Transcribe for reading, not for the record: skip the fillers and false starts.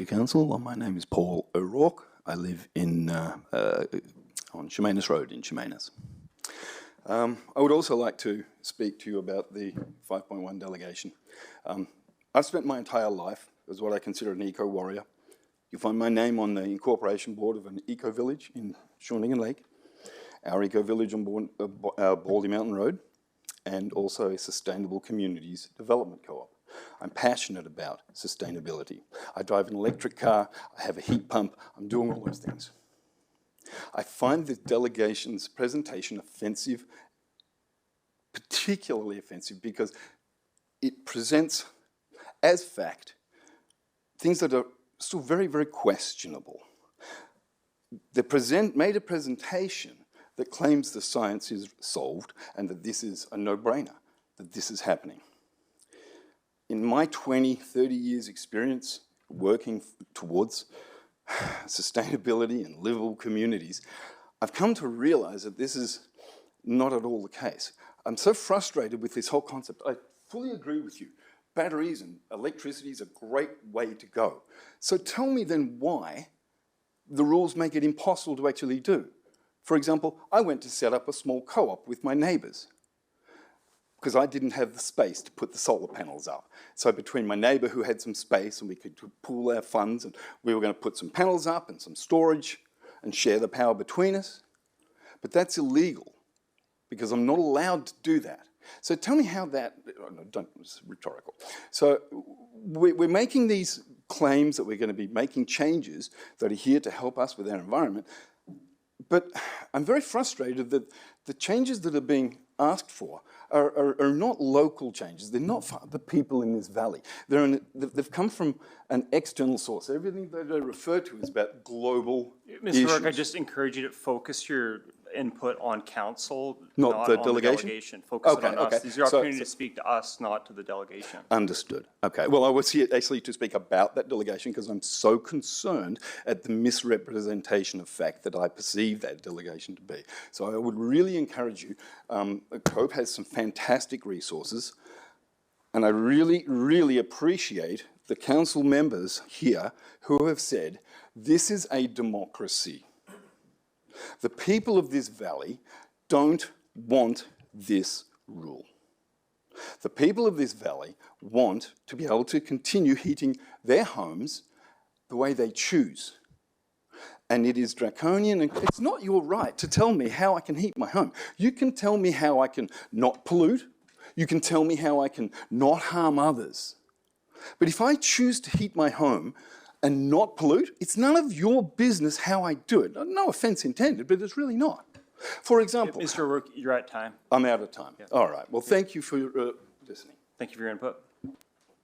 Thank you, Council. Well, my name is Paul O'Rourke. I live in on Chemainus Road in Chemainus. I would also like to speak to you about the 5.1 delegation. I've spent my entire life as what I consider an eco-warrior. You'll find my name on the incorporation board of an eco-village in Shawnigan Lake, our eco-village on Baldy Mountain Road, and also a sustainable communities development co-op. I'm passionate about sustainability. I drive an electric car, I have a heat pump, I'm doing all those things. I find the delegation's presentation offensive, particularly offensive because it presents as fact things that are still very, very questionable. They made a presentation that claims the science is solved and that this is a no-brainer, that this is happening. In my 20, 30 years experience working towards sustainability and livable communities, I've come to realize that this is not at all the case. I'm so frustrated with this whole concept. I fully agree with you. Batteries and electricity is a great way to go. So tell me then why the rules make it impossible to actually do. For example, I went to set up a small co-op with my neighbours because I didn't have the space to put the solar panels up. So between my neighbour who had some space and we could pool our funds and we were going to put some panels up and some storage and share the power between us. But that's illegal because I'm not allowed to do that. So tell me how that, oh no, it's rhetorical. So we're making these claims that we're going to be making changes that are here to help us with our environment. But I'm very frustrated that the changes that are being asked for are not local changes. They're not for the people in this valley. They've come from an external source. Everything that I refer to is about global issues. Mr. Rourke, I just encourage you to focus your input on council, not the on delegation? The delegation. Focus it on us. This is your opportunity to so speak to us, not to the delegation. Understood. Okay. Well, I was here actually to speak about that delegation because I'm so concerned at the misrepresentation of fact that I perceive that delegation to be. So I would really encourage you. COPE has some fantastic resources, and I really, really appreciate the council members here who have said, this is a democracy. The people of this valley don't want this rule. The people of this valley want to be able to continue heating their homes the way they choose. And it is draconian, and it's not your right to tell me how I can heat my home. You can tell me how I can not pollute. You can tell me how I can not harm others. But if I choose to heat my home and not pollute, it's none of your business how I do it. No offense intended, but it's really not. For example... Mr. Rourke, you're at time. I'm out of time. Yeah. All right. Well, thank you for listening. Thank you for your input.